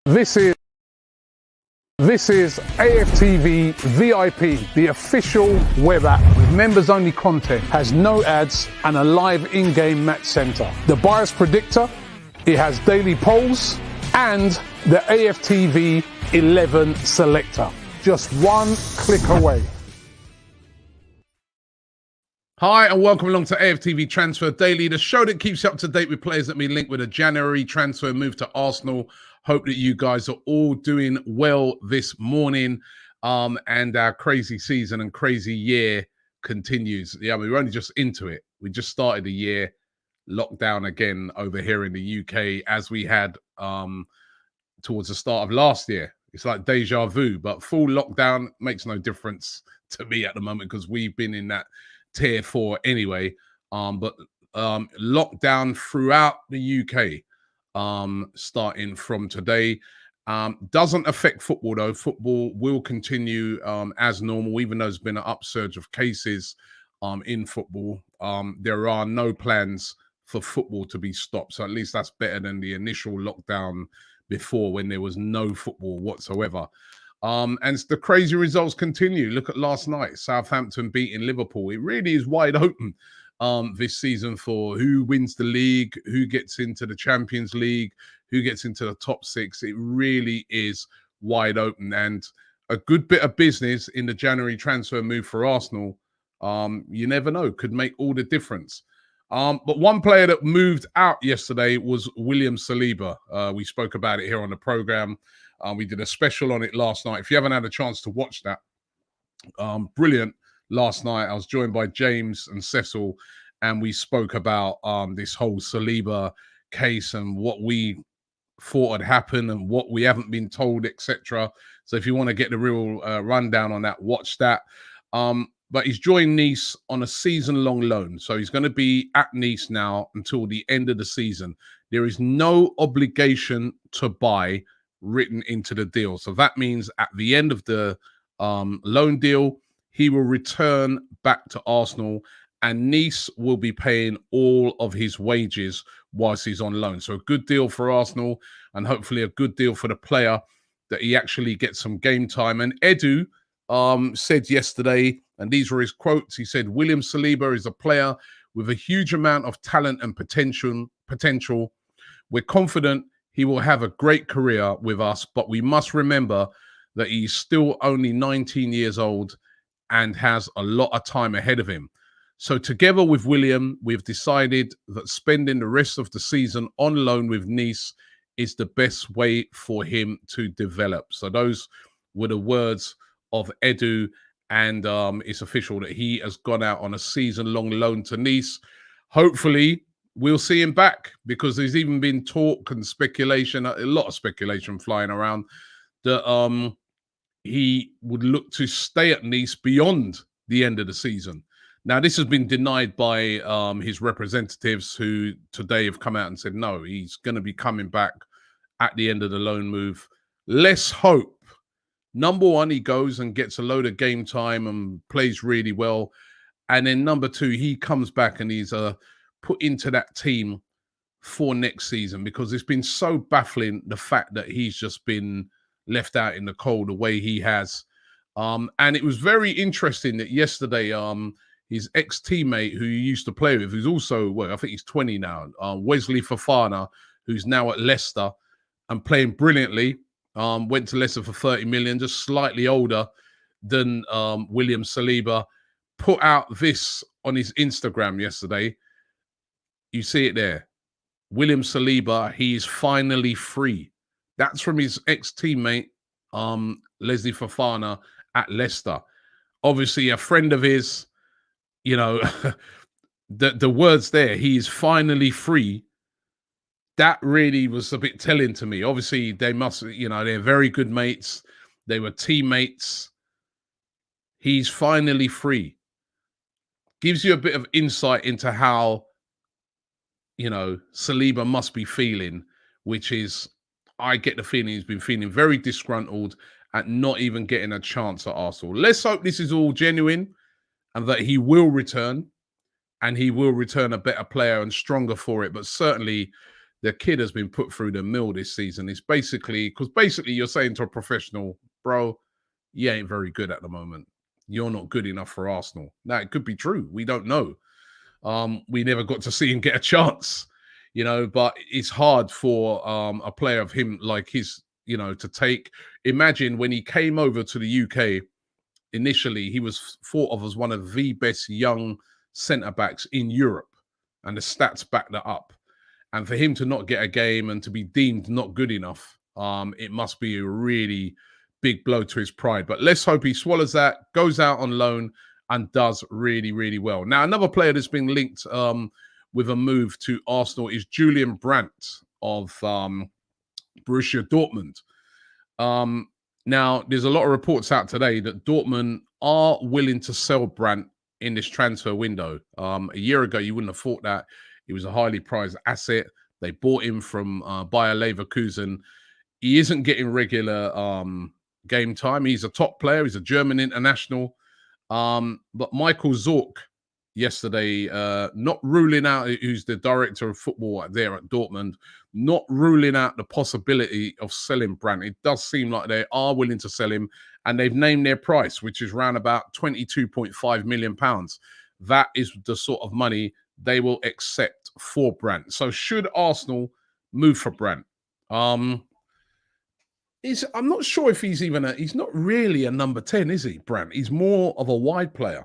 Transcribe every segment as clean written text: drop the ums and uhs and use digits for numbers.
This is AFTV VIP, the official web app with members-only content, has no ads and a live in-game match center. The bias predictor, it has daily polls and the AFTV 11 selector. Just one click away. Hi and welcome along to AFTV Transfer Daily, the show that keeps you up to date with players that have been linked with a January transfer move to Arsenal. Hope that you guys are all doing well this morning, and our crazy season and crazy year continues. Yeah, we were only just into it. We just started the year, lockdown again over here in the UK, as we had towards the start of last year. It's like deja vu, but full lockdown makes no difference to me at the moment because we've been in that tier 4 anyway. But lockdown throughout the UK. Starting from today. Doesn't affect football though. Football will continue as normal, even though there's been an upsurge of cases in football. There are no plans for football to be stopped. So at least that's better than the initial lockdown before when there was no football whatsoever. And the crazy results continue. Look at last night, Southampton beating Liverpool. It really is wide open this season for who wins the league, who gets into the Champions League, who gets into the top 6. It really is wide open, and a good bit of business in the January transfer move for Arsenal. You never know, could make all the difference. But one player that moved out yesterday was William Saliba. We spoke about it here on the program. We did a special on it last night. If you haven't had a chance to watch that, brilliant. Last night, I was joined by James and Cecil, and we spoke about this whole Saliba case and what we thought had happened and what we haven't been told, etc. So if you want to get the real rundown on that, watch that. But he's joined Nice on a season-long loan. So he's going to be at Nice now until the end of the season. There is no obligation to buy written into the deal. So that means at the end of the loan deal, he will return back to Arsenal and Nice will be paying all of his wages whilst he's on loan. So a good deal for Arsenal and hopefully a good deal for the player that he actually gets some game time. And Edu said yesterday, and these were his quotes, he said, William Saliba is a player with a huge amount of talent and potential. We're confident he will have a great career with us, but we must remember that he's still only 19 years old and has a lot of time ahead of him. So together with William, we've decided that spending the rest of the season on loan with Nice is the best way for him to develop. So those were the words of Edu, and it's official that he has gone out on a season-long loan to Nice. Hopefully, we'll see him back, because there's even been talk and speculation, a lot of speculation flying around, that he would look to stay at Nice beyond the end of the season. Now, this has been denied by his representatives, who today have come out and said, no, he's going to be coming back at the end of the loan move. Let's hope. Number one, he goes and gets a load of game time and plays really well. And then number two, he comes back and he's put into that team for next season, because it's been so baffling, the fact that he's just been left out in the cold the way he has. And it was very interesting that yesterday, his ex-teammate who he used to play with, who's also, well, I think he's 20 now, Wesley Fofana, who's now at Leicester and playing brilliantly, went to Leicester for 30 million, just slightly older than William Saliba, put out this on his Instagram yesterday. You see it there. William Saliba, he is finally free. That's from his ex-teammate, Wesley Fofana at Leicester. Obviously, a friend of his, you know, the words there, he is finally free. That really was a bit telling to me. Obviously, they must, you know, they're very good mates. They were teammates. He's finally free. Gives you a bit of insight into how, you know, Saliba must be feeling, which is, I get the feeling he's been feeling very disgruntled at not even getting a chance at Arsenal. Let's hope this is all genuine and that he will return, and he will return a better player and stronger for it. But certainly the kid has been put through the mill this season. It's basically you're saying to a professional, bro, you ain't very good at the moment. You're not good enough for Arsenal. Now, it could be true. We don't know. We never got to see him get a chance, but it's hard for a player of him like his, to take. Imagine when he came over to the UK, initially, he was thought of as one of the best young centre-backs in Europe, and the stats back that up. And for him to not get a game and to be deemed not good enough, it must be a really big blow to his pride. But let's hope he swallows that, goes out on loan, and does really, really well. Now, another player that's been linked with a move to Arsenal is Julian Brandt of Borussia Dortmund. Now, there's a lot of reports out today that Dortmund are willing to sell Brandt in this transfer window. A year ago, you wouldn't have thought that. He was a highly prized asset. They bought him from Bayer Leverkusen. He isn't getting regular game time. He's a top player. He's a German international. But Michael Zorc yesterday, not ruling out, who's the director of football there at Dortmund, not ruling out the possibility of selling Brandt. It does seem like they are willing to sell him, and they've named their price, which is around about £22.5 million. That is the sort of money they will accept for Brandt. So should Arsenal move for Brandt? I'm not sure if he's not really a number 10, is he, Brandt? He's more of a wide player.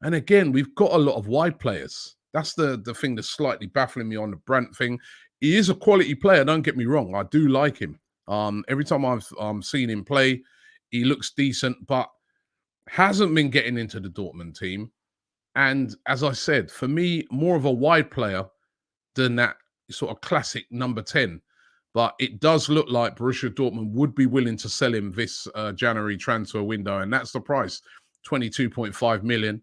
And again, we've got a lot of wide players. That's the thing that's slightly baffling me on the Brandt thing. He is a quality player, don't get me wrong. I do like him. Every time I've seen him play, he looks decent, but hasn't been getting into the Dortmund team. And as I said, for me, more of a wide player than that sort of classic number 10. But it does look like Borussia Dortmund would be willing to sell him this January transfer window. And that's the price, 22.5 million.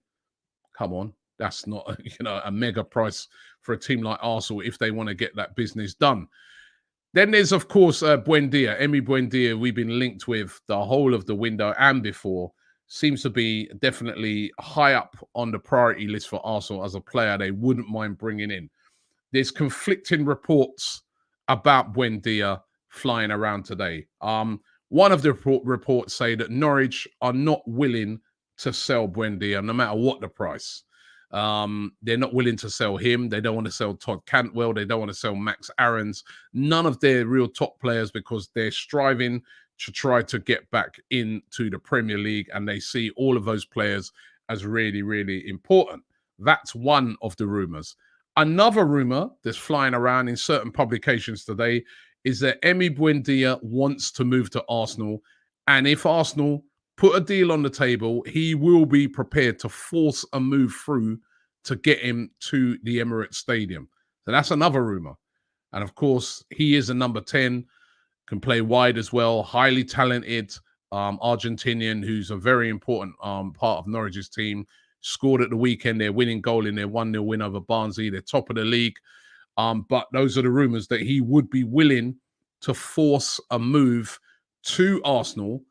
Come on. That's not, a mega price for a team like Arsenal if they want to get that business done. Then there's, of course, Buendia. Buendia, we've been linked with the whole of the window and before. Seems to be definitely high up on the priority list for Arsenal as a player they wouldn't mind bringing in. There's conflicting reports about Buendia flying around today. One of the reports say that Norwich are not willing to sell Buendia no matter what the price. They're not willing to sell him. They don't want to sell Todd Cantwell. They don't want to sell Max Aarons. None of their real top players, because they're striving to try to get back into the Premier League, and they see all of those players as really, really important. That's one of the rumours. Another rumour that's flying around in certain publications today is that Buendia wants to move to Arsenal, and if Arsenal put a deal on the table, he will be prepared to force a move through to get him to the Emirates Stadium. So that's another rumour. And of course, he is a number 10, can play wide as well, highly talented Argentinian who's a very important part of Norwich's team. Scored at the weekend their winning goal in their 1-0 win over Barnsley. They're top of the league. But those are the rumours that he would be willing to force a move to Arsenal.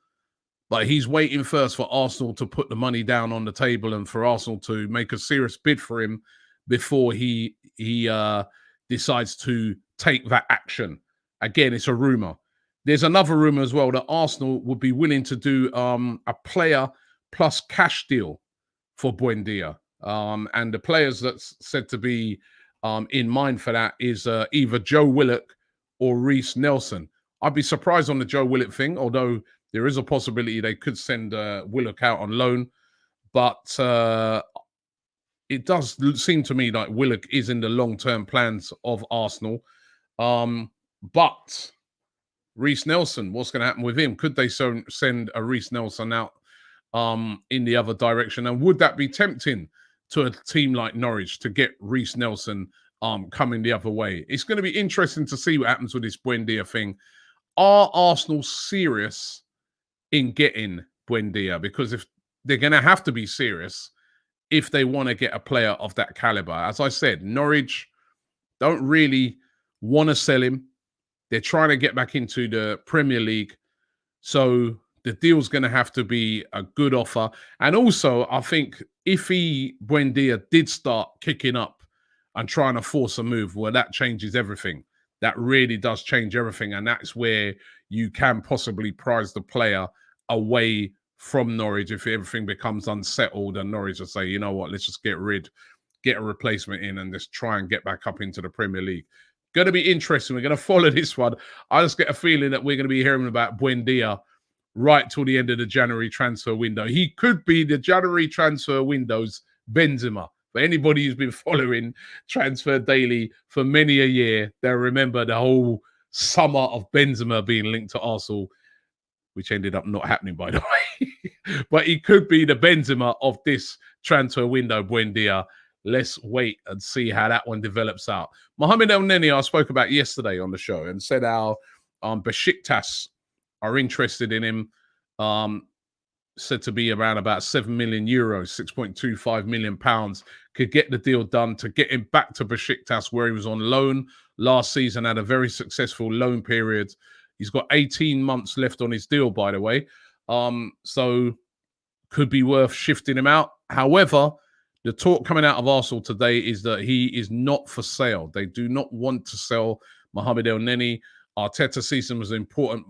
But he's waiting first for Arsenal to put the money down on the table and for Arsenal to make a serious bid for him before he decides to take that action. Again, it's a rumour. There's another rumour as well that Arsenal would be willing to do a player plus cash deal for Buendia. And the players that's said to be in mind for that is either Joe Willock or Reece Nelson. I'd be surprised on the Joe Willock thing, although there is a possibility they could send Willock out on loan. But it does seem to me like Willock is in the long-term plans of Arsenal. But Reece Nelson, what's going to happen with him? Could they send a Reece Nelson out in the other direction? And would that be tempting to a team like Norwich to get Reece Nelson coming the other way? It's going to be interesting to see what happens with this Buendia thing. Are Arsenal serious in getting Buendia? Because if they're going to have to be serious if they want to get a player of that caliber. As I said, Norwich don't really want to sell him. They're trying to get back into the Premier League. So the deal's going to have to be a good offer. And also, I think if Buendia did start kicking up and trying to force a move, well, that changes everything. that really does change everything. And that's where you can possibly prize the player away from Norwich if everything becomes unsettled and Norwich will say, you know what, let's just get a replacement in and just try and get back up into the Premier League. Going to be interesting. We're going to follow this one. I just get a feeling that we're going to be hearing about Buendia right till the end of the January transfer window. He could be the January transfer window's Benzema. For anybody who's been following Transfer Daily for many a year, they'll remember the whole summer of Benzema being linked to Arsenal, which ended up not happening, by the way. But he could be the Benzema of this transfer window, Buendia. Let's wait and see how that one develops out. Mohamed El Neni, I spoke about yesterday on the show and said how Besiktas are interested in him. Said to be around about 7 million euros, 6.25 million pounds, could get the deal done to get him back to Besiktas where he was on loan last season, had a very successful loan period. He's got 18 months left on his deal, by the way. So could be worth shifting him out. However, the talk coming out of Arsenal today is that he is not for sale. They do not want to sell Mohamed El Neni. Arteta sees him as an important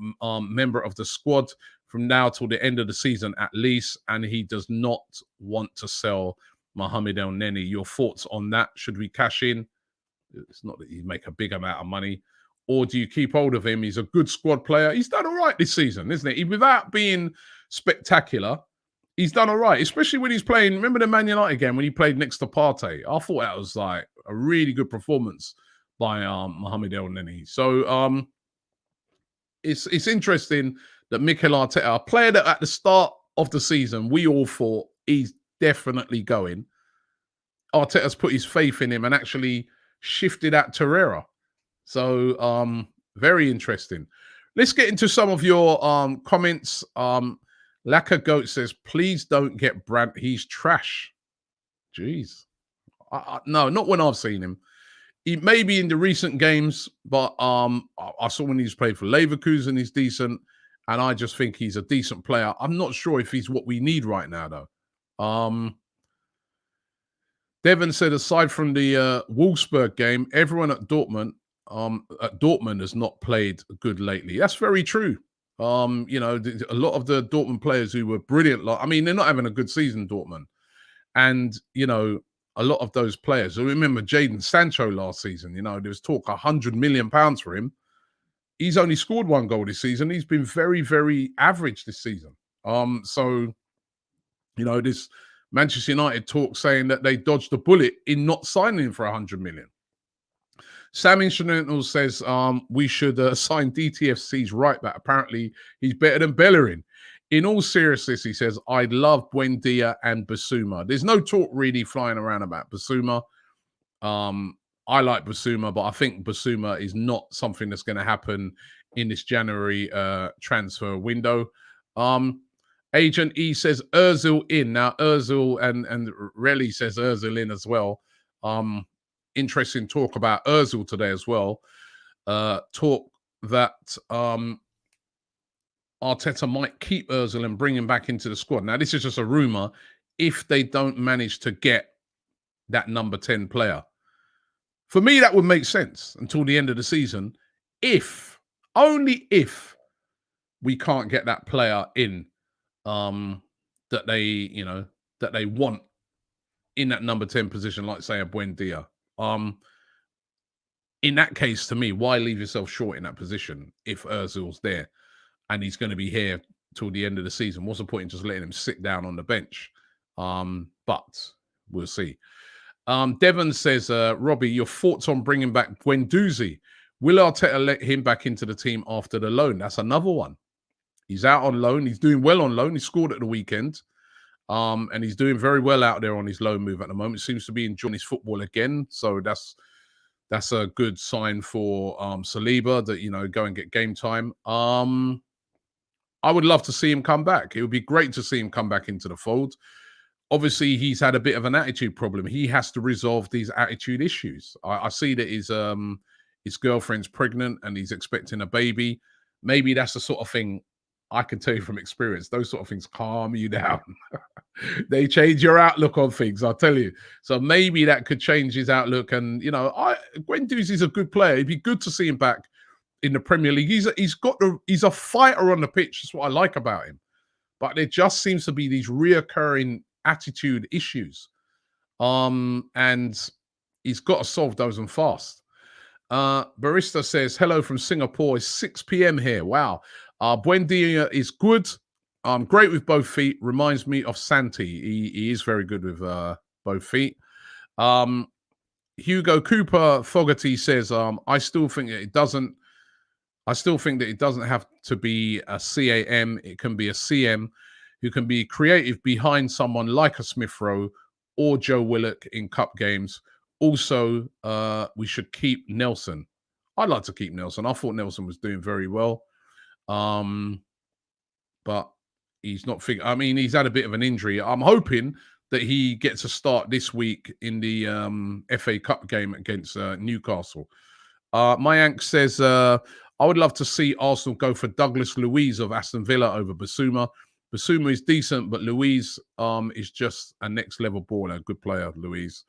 member of the squad from now till the end of the season at least, and he does not want to sell Mohamed El Neni. Your thoughts on that? Should we cash in? It's not that you make a big amount of money. Or do you keep hold of him? He's a good squad player. He's done all right this season, isn't he? Without being spectacular, he's done all right, especially when he's playing. Remember the Man United game when he played next to Partey? I thought that was like a really good performance by Mohamed El Neni. So it's interesting that Mikel Arteta, a player that at the start of the season we all thought he's definitely going, Arteta's put his faith in him and actually shifted out Torreira. So very interesting. Let's get into some of your comments. Lacquer Goat says, please don't get Brandt. He's trash. Jeez. No, not when I've seen him. He may be in the recent games, but I saw when he's played for Leverkusen, he's decent. And I just think he's a decent player. I'm not sure if he's what we need right now, though. Devon said, aside from the Wolfsburg game, everyone at Dortmund has not played good lately. That's very true. You know, a lot of the Dortmund players who were brilliant, I mean, they're not having a good season, Dortmund. And, you know, a lot of those players, I remember Jadon Sancho last season, you know, there was talk £100 million for him. He's only scored 1 goal this season. He's been very, very average this season. So, you know, this Manchester United talk saying that they dodged a bullet in not signing him for 100 million. Sam Instrumental says we should sign DTFC's right back. Apparently, he's better than Bellerin. In all seriousness, he says, I'd love Buendia and Basuma. There's no talk really flying around about Basuma. I like Basuma, but I think Basuma is not something that's going to happen in this January transfer window. Agent E says Ozil in. Now, Ozil and Relly says Ozil in as well. Interesting talk about Ozil today as well. Talk that Arteta might keep Ozil and bring him back into the squad. Now, this is just a rumor if they don't manage to get that number 10 player. For me, that would make sense until the end of the season. If, only if, we can't get that player in that they, you know, that they want in that number 10 position, like say a Buendia. In that case, to me, why leave yourself short in that position if Ozil's there and he's going to be here till the end of the season? What's the point in just letting him sit down on the bench? But we'll see. Devon says, Robbie, your thoughts on bringing back Guendouzi. Will Arteta let him back into the team after the loan? That's another one. He's out on loan. He's doing well on loan. He scored at the weekend. And he's doing very well out there on his loan move at the moment. Seems to be enjoying his football again. So that's a good sign for Saliba that, you know, go and get game time. I would love to see him come back. It would be great to see him come back into the fold. Obviously, he's had a bit of an attitude problem. He has to resolve these attitude issues. I see that his girlfriend's pregnant and he's expecting a baby. Maybe that's the sort of thing I can tell you from experience, those sort of things calm you down. They change your outlook on things, I'll tell you. So maybe that could change his outlook. And, you know, Guendouzi's a good player. It'd be good to see him back in the Premier League. He's a fighter on the pitch. That's what I like about him. But there just seems to be these reoccurring attitude issues. And he's got to solve those and fast. Barista says, hello from Singapore. It's 6 p.m. here. Wow. Buendia is good. Great with both feet. Reminds me of Santi. He is very good with both feet. Hugo Cooper Fogarty says, I still think that it doesn't have to be a CAM. It can be a CM who can be creative behind someone like a Smith Rowe or Joe Willock in cup games. Also, we should keep Nelson. I'd like to keep Nelson. I thought Nelson was doing very well. But he's not he's had a bit of an injury. I'm hoping that he gets a start this week in the FA Cup game against Newcastle. Mayank says, I would love to see Arsenal go for Douglas Luiz of Aston Villa over Basuma. Basuma is decent, but Luiz is just a next level baller. Good player, Luiz.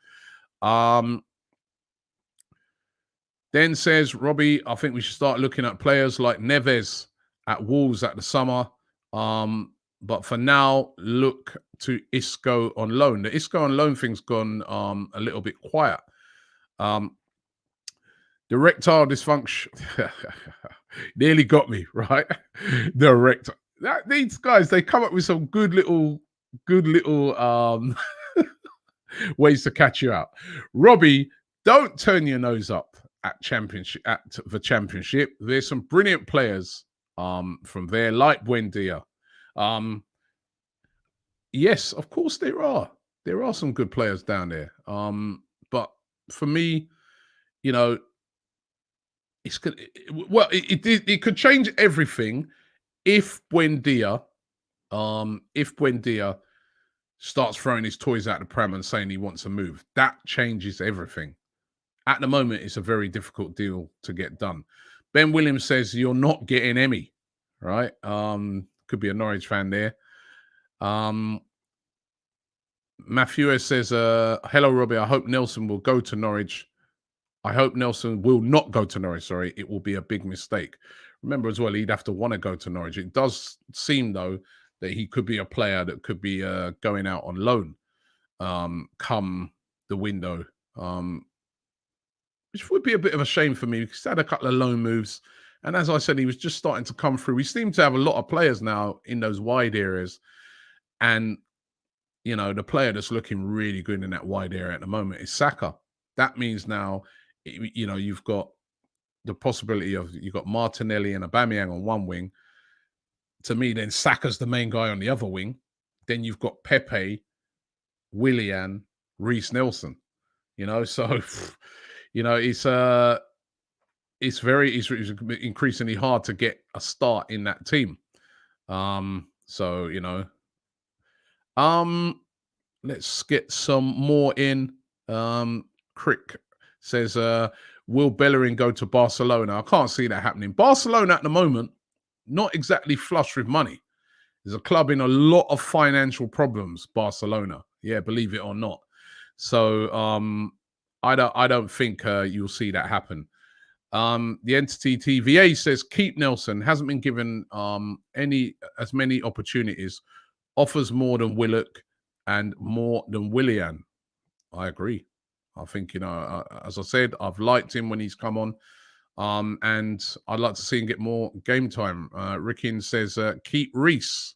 Then says, Robbie, I think we should start looking at players like Neves at Wolves at the summer. But for now, look to Isco on loan. The Isco on loan thing's gone a little bit quiet. The erectile dysfunction nearly got me, right? The erectile. These guys, they come up with some good little ways to catch you out. Robbie, don't turn your nose up at the championship. There's some brilliant players from there, like Buendia. Yes, of course there are. There are some good players down there. But for me, you know, it could change everything if Buendia starts throwing his toys out the pram and saying he wants to move. That changes everything. At the moment, it's a very difficult deal to get done. Ben Williams says you're not getting Emmy, right? Could be a Norwich fan there. Matthew says, hello, Robbie. I hope Nelson will go to Norwich. I hope Nelson will not go to Norwich. Sorry, it will be a big mistake. Remember as well, he'd have to want to go to Norwich. It does seem, though, that he could be a player that could be going out on loan come the window, which would be a bit of a shame for me because he had a couple of loan moves. And as I said, he was just starting to come through. We seem to have a lot of players now in those wide areas. And, you know, the player that's looking really good in that wide area at the moment is Saka. That means now, you know, you've got the possibility of, you've got Martinelli and Aubameyang on one wing. To me, then Saka's the main guy on the other wing. Then you've got Pepe, Willian, Reece Nelson. You know, so, you know, it's increasingly hard to get a start in that team. So, you know, let's get some more in. Crick says, will Bellerin go to Barcelona? I can't see that happening. Barcelona at the moment, not exactly flush with money. There's a club in a lot of financial problems, Barcelona. Yeah, believe it or not. So I don't think you'll see that happen. The entity TVA says keep Nelson. Hasn't been given as many opportunities. Offers more than Willock and more than Willian. I agree. I think, you know, as I said, I've liked him when he's come on. And I'd like to see him get more game time. Rickin says, keep Reece.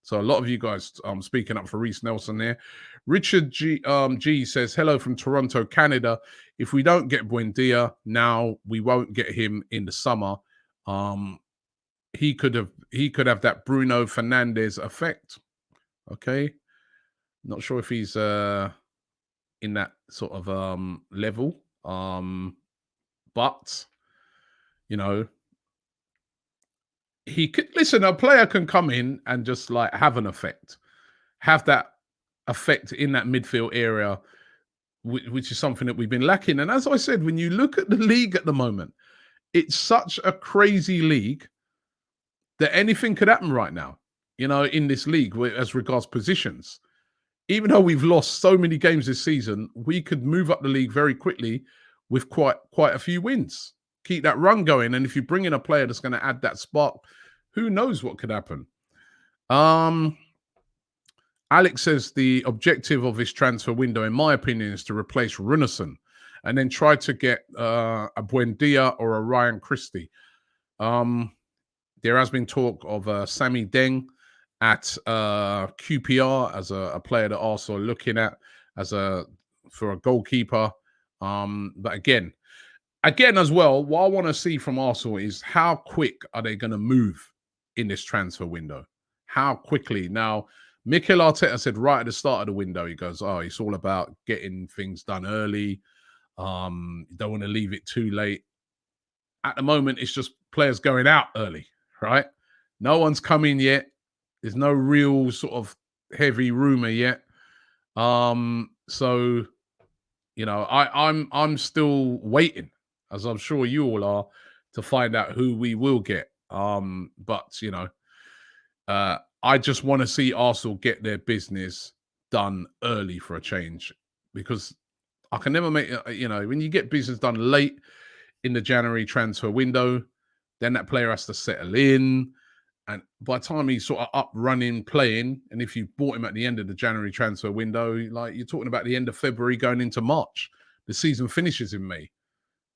So a lot of you guys speaking up for Reece Nelson there. Richard G says, hello from Toronto, Canada. If we don't get Buendia now, we won't get him in the summer. He could have that Bruno Fernandes effect. Okay. Not sure if he's in that sort of level. But, you know, he could, listen, a player can come in and just like have an effect. Have that effect in that midfield area, which is something that we've been lacking. And as I said, when you look at the league at the moment, it's such a crazy league. that anything could happen right now, in this league as regards positions. Even though we've lost so many games this season, we could move up the league very quickly with quite a few wins. Keep that run going. And if you bring in a player that's going to add that spark, who knows what could happen? Alex says the objective of this transfer window, in my opinion, is to replace Runarsson and then try to get a Buendia or a Ryan Christie. There has been talk of Sammy Deng at QPR as a player that also looking at for a goalkeeper. But again as well, what I want to see from Arsenal is how quick are they going to move in this transfer window? How quickly? Now, Mikel Arteta said right at the start of the window, he goes, "Oh, it's all about getting things done early. You don't want to leave it too late." At the moment, it's just players going out early, right? No one's come in yet. There's no real sort of heavy rumor yet. So, I'm still waiting, as I'm sure you all are, to find out who we will get. But I just want to see Arsenal get their business done early for a change, because I can never make, when you get business done late in the January transfer window, then that player has to settle in. And by the time he's sort of up, running, playing, and if you bought him at the end of the January transfer window, like you're talking about the end of February going into March. The season finishes in May.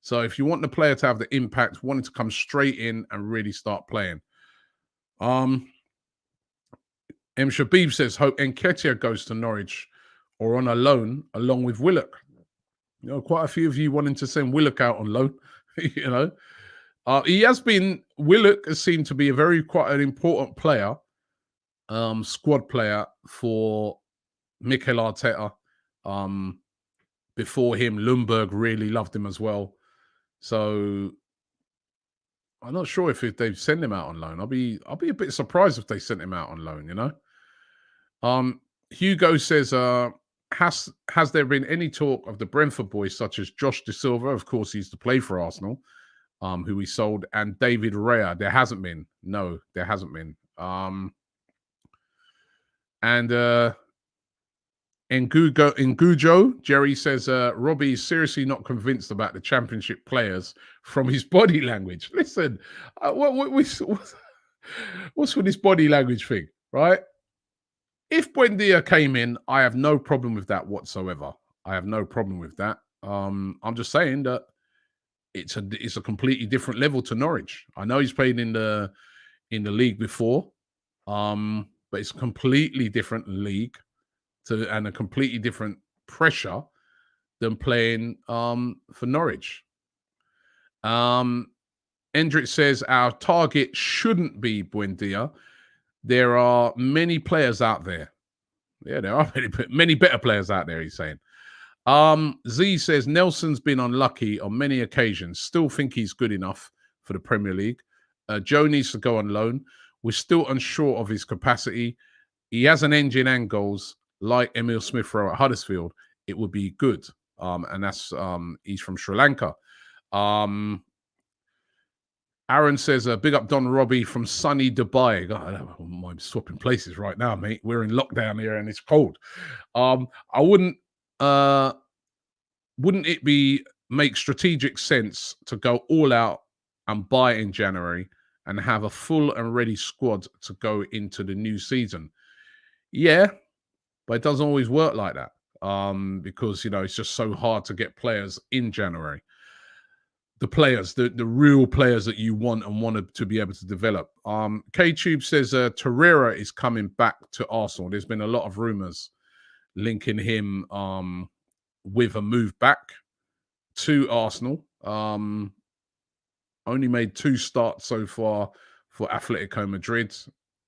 So if you want the player to have the impact, want it to come straight in and really start playing. M. Shabib says, hope Nketiah goes to Norwich or on a loan along with Willock. Quite a few of you wanting to send Willock out on loan, Willock has seemed to be quite an important player, squad player for Mikel Arteta. Before him, Lundberg really loved him as well. So I'm not sure if they send him out on loan. I'll be a bit surprised if they sent him out on loan, Hugo says, has there been any talk of the Brentford boys such as Josh De Silva? Of course, he used to play for Arsenal, who we sold, and David Raya. There hasn't been. No, there hasn't been. In Gujo, Jerry says, Robbie is seriously not convinced about the Championship players from his body language. Listen, what's with this body language thing, right? If Buendia came in, I have no problem with that whatsoever. I have no problem with that. I'm just saying that it's a completely different level to Norwich. I know he's played in the league before, but it's a completely different league and a completely different pressure than playing for Norwich. Hendrik says our target shouldn't be Buendia. There are many players out there. Yeah, there are many better players out there, he's saying. Z says Nelson's been unlucky on many occasions. Still think he's good enough for the Premier League. Joe needs to go on loan. We're still unsure of his capacity. He has an engine and goals like Emil Smith-Rowe at Huddersfield. It would be good. And that's he's from Sri Lanka. Aaron says, big up Don Robbie from sunny Dubai. God, I'm swapping places right now, mate. We're in lockdown here and it's cold. I wouldn't it make strategic sense to go all out and buy in January and have a full and ready squad to go into the new season? Yeah, but it doesn't always work like that because, it's just so hard to get players in January. The players, the real players that you want and wanted to be able to develop. K-Tube says Torreira is coming back to Arsenal. There's been a lot of rumours linking him with a move back to Arsenal. Only made 2 starts so far for Atletico Madrid.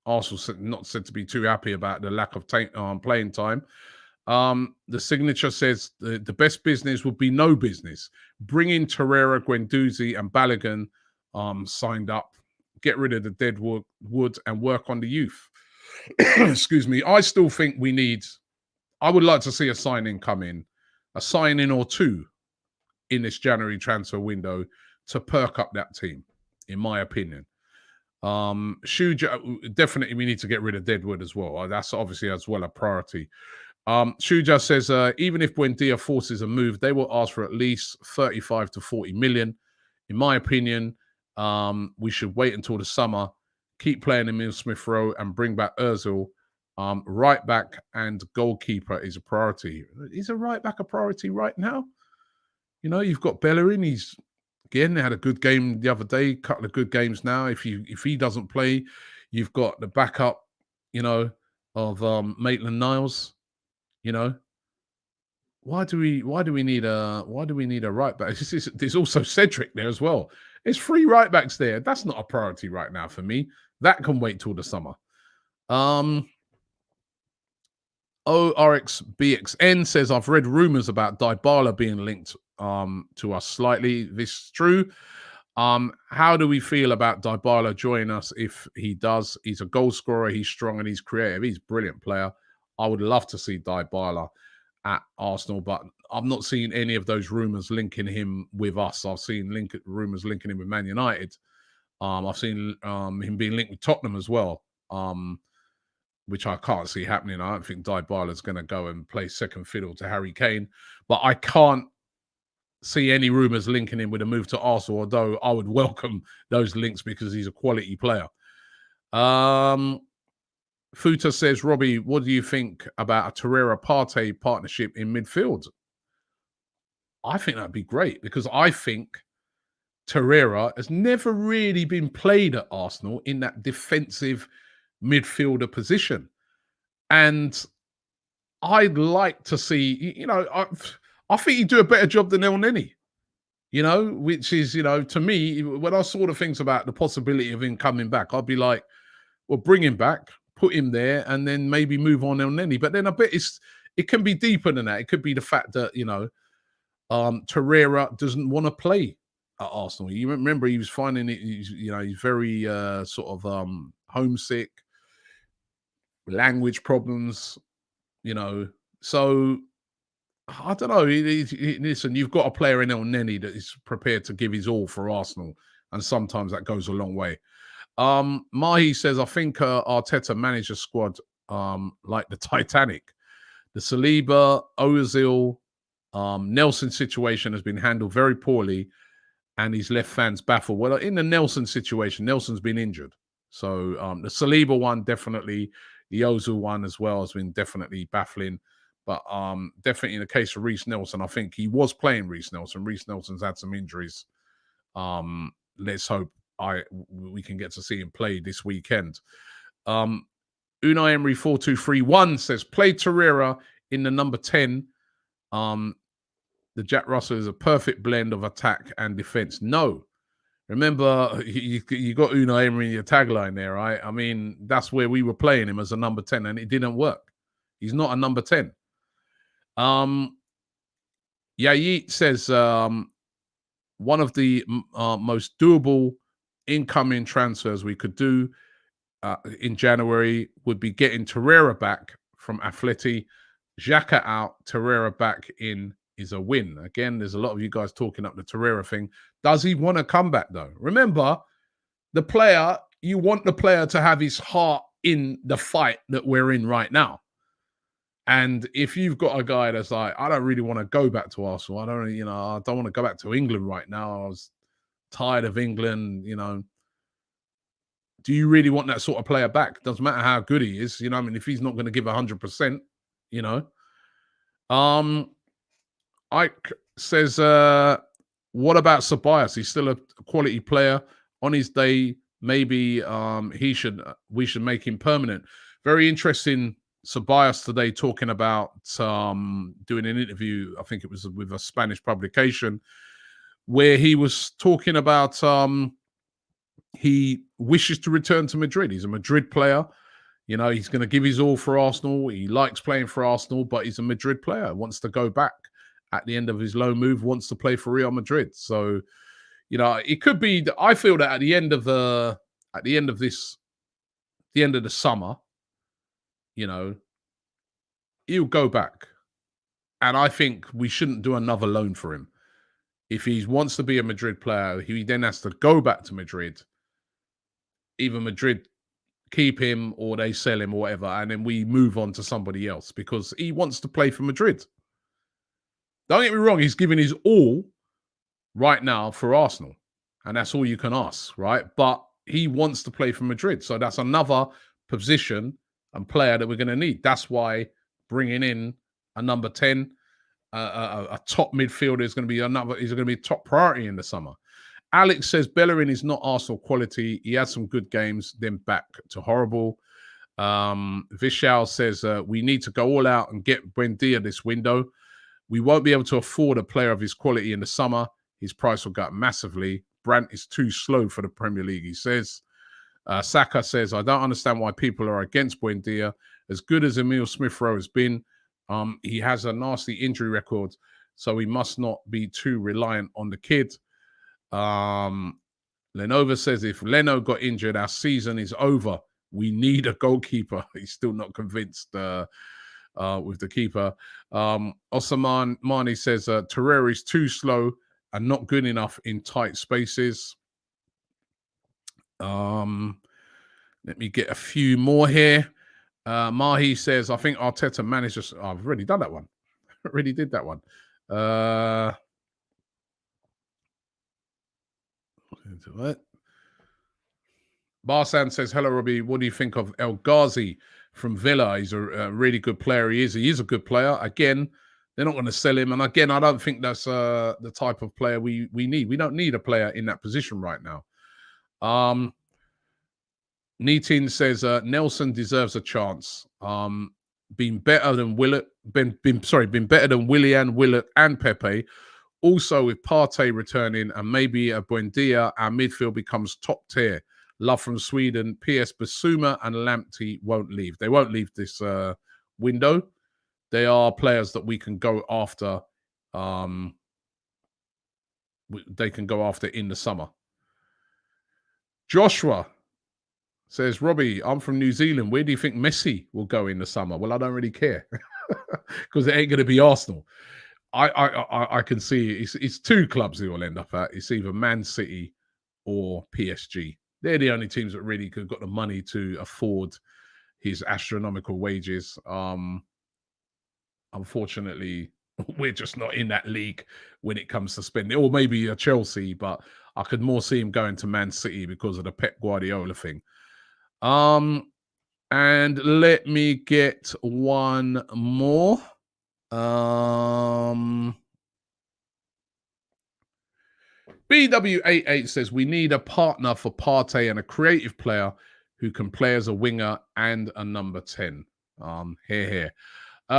Arsenal not said to be too happy about the lack of playing time. The signature says the best business would be no business. Bring in Torreira, Guendouzi, and Balogun signed up. Get rid of the dead wood and work on the youth. Excuse me. I still think I would like to see a signing come in, a signing or 2 in this January transfer window to perk up that team, in my opinion. Shuja, definitely we need to get rid of Deadwood as well. That's obviously as well a priority. Shuja says, even if Buendia forces a move, they will ask for at least 35 to 40 million. In my opinion, we should wait until the summer, keep playing Emil Smith Rowe and bring back Ozil. Right back and goalkeeper is a priority. Is a right back a priority right now? You know, you've got Bellerin. He's again had a good game the other day, couple of good games now. If he doesn't play, you've got the backup, you know, of Maitland-Niles. You know, why do we need a right back? There's also Cedric there as well. There's 3 right backs there. That's not a priority right now for me. That can wait till the summer. ORXBXN says, I've read rumors about Dybala being linked to us slightly. This is true. How do we feel about Dybala joining us if he does? He's a goal scorer, he's strong and he's creative. He's a brilliant player. I would love to see Dybala at Arsenal, but I've not seen any of those rumors linking him with us. I've seen rumors linking him with Man United. I've seen him being linked with Tottenham as well. Which I can't see happening. I don't think Dybala is going to go and play second fiddle to Harry Kane. But I can't see any rumours linking him with a move to Arsenal, although I would welcome those links because he's a quality player. Futa says, Robbie, what do you think about a Torreira-Partey partnership in midfield? I think that'd be great because I think Torreira has never really been played at Arsenal in that defensive midfielder position. And I'd like to see, you know, I think he'd do a better job than El Neni, you know, which is, you know, to me, when I saw the things about the possibility of him coming back, I'd be like, well, bring him back, put him there, and then maybe move on El Neni. But then I bet it can be deeper than that. It could be the fact that, you know, Torreira doesn't want to play at Arsenal. You remember he was finding it, you know, he's very sort of homesick, language problems, you know. So I don't know. Listen, you've got a player in El Neni that is prepared to give his all for Arsenal, and sometimes that goes a long way. Mahi says, I think Arteta managed a squad like the Titanic. The Saliba, Ozil, Nelson situation has been handled very poorly, and he's left fans baffled. Well, in the Nelson situation, Nelson's been injured. So the Saliba one, definitely. The Ozil one as well has been definitely baffling. But definitely in the case of Reece Nelson, I think he was playing Reece Nelson. Reece Nelson's had some injuries. Let's hope we can get to see him play this weekend. Unai Emery 4231 says, play Torreira in the number 10. The Jack Russell is a perfect blend of attack and defense. No. Remember, you got Unai Emery in your tagline there, right? I mean, that's where we were playing him as a number 10, and it didn't work. He's not a number 10. Yayit says, one of the most doable incoming transfers we could do in January would be getting Torreira back from Atleti. Xhaka out, Torreira back in is a win. Again, there's a lot of you guys talking up the Torreira thing. Does he want to come back, though? Remember, the player, you want the player to have his heart in the fight that we're in right now. And if you've got a guy that's like, I don't really want to go back to Arsenal. I don't want to go back to England right now. I was tired of England, you know. Do you really want that sort of player back? Doesn't matter how good he is. You know, I mean, if he's not going to give 100%, you know. Ike says, what about Ceballos? He's still a quality player. On his day, maybe we should make him permanent. Very interesting. Ceballos today talking about doing an interview, I think it was with a Spanish publication, where he was talking about he wishes to return to Madrid. He's a Madrid player. You know, he's going to give his all for Arsenal. He likes playing for Arsenal, but he's a Madrid player. Wants to go back at the end of his loan move, wants to play for Real Madrid. So, you know, it could be that I feel that at the end of the summer, you know, he'll go back. And I think we shouldn't do another loan for him. If he wants to be a Madrid player, he then has to go back to Madrid. either Madrid keep him or they sell him or whatever, and then we move on to somebody else because he wants to play for Madrid. Don't get me wrong, he's giving his all right now for Arsenal, and that's all you can ask, right? But he wants to play for Madrid, so that's another position and player that we're going to need. That's why bringing in a number 10, a top midfielder is going to be he's going to be a top priority in the summer. Alex says Bellerin is not Arsenal quality. He had some good games, then back to horrible. Vishal says we need to go all out and get Buendia this window. We won't be able to afford a player of his quality in the summer. His price will go up massively. Brandt is too slow for the Premier League, he says. Saka says, I don't understand why people are against Buendia. As good as Emil Smith-Rowe has been, he has a nasty injury record, so we must not be too reliant on the kid. Lenova says, if Leno got injured, our season is over. We need a goalkeeper. He's still not convinced with the keeper. Osman Mani says, Torreira is too slow and not good enough in tight spaces. Let me get a few more here. Mahi says, I think Arteta managed. I've already done that one. Already did that one. What? Barsan says, hello, Robbie. What do you think of El Ghazi from Villa? He's a really good player. He is a good player. Again, they're not going to sell him. And again, I don't think that's the type of player we need. We don't need a player in that position right now. Nitin says, Nelson deserves a chance. Been better than been better than Willian, Willett, and Pepe. Also, with Partey returning and maybe a Buendia, our midfield becomes top tier. Love from Sweden. PS Basuma and Lamptey won't leave. They won't leave this window. They are players that we can go after. They can go after in the summer. Joshua says, Robbie, I'm from New Zealand. Where do you think Messi will go in the summer? Well, I don't really care because it ain't going to be Arsenal. I can see it's two clubs he will end up at. It's either Man City or PSG. They're the only teams that really could got the money to afford his astronomical wages. Unfortunately, we're just not in that league when it comes to spending. Or maybe a Chelsea, but I could more see him going to Man City because of the Pep Guardiola thing. And let me get one more. BW88 says we need a partner for Partey and a creative player who can play as a winger and a number 10. Here.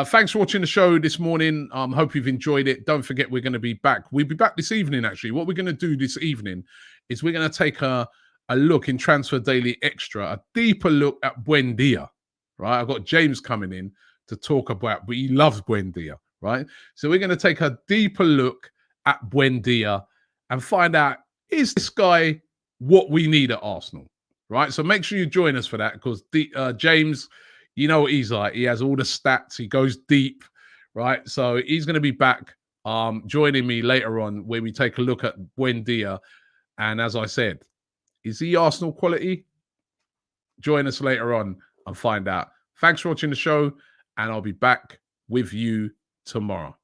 Thanks for watching the show this morning. Hope you've enjoyed it. Don't forget, we're going to be back. We'll be back this evening, actually. What we're going to do this evening is we're going to take a look in Transfer Daily Extra, a deeper look at Buendia, right? I've got James coming in to talk about, but he loves Buendia, right? So we're going to take a deeper look at Buendia and find out, is this guy what we need at Arsenal, right? So make sure you join us for that because James, you know what he's like. He has all the stats. He goes deep, right? So he's going to be back joining me later on where we take a look at Buendia. And as I said, is he Arsenal quality? Join us later on and find out. Thanks for watching the show, and I'll be back with you tomorrow.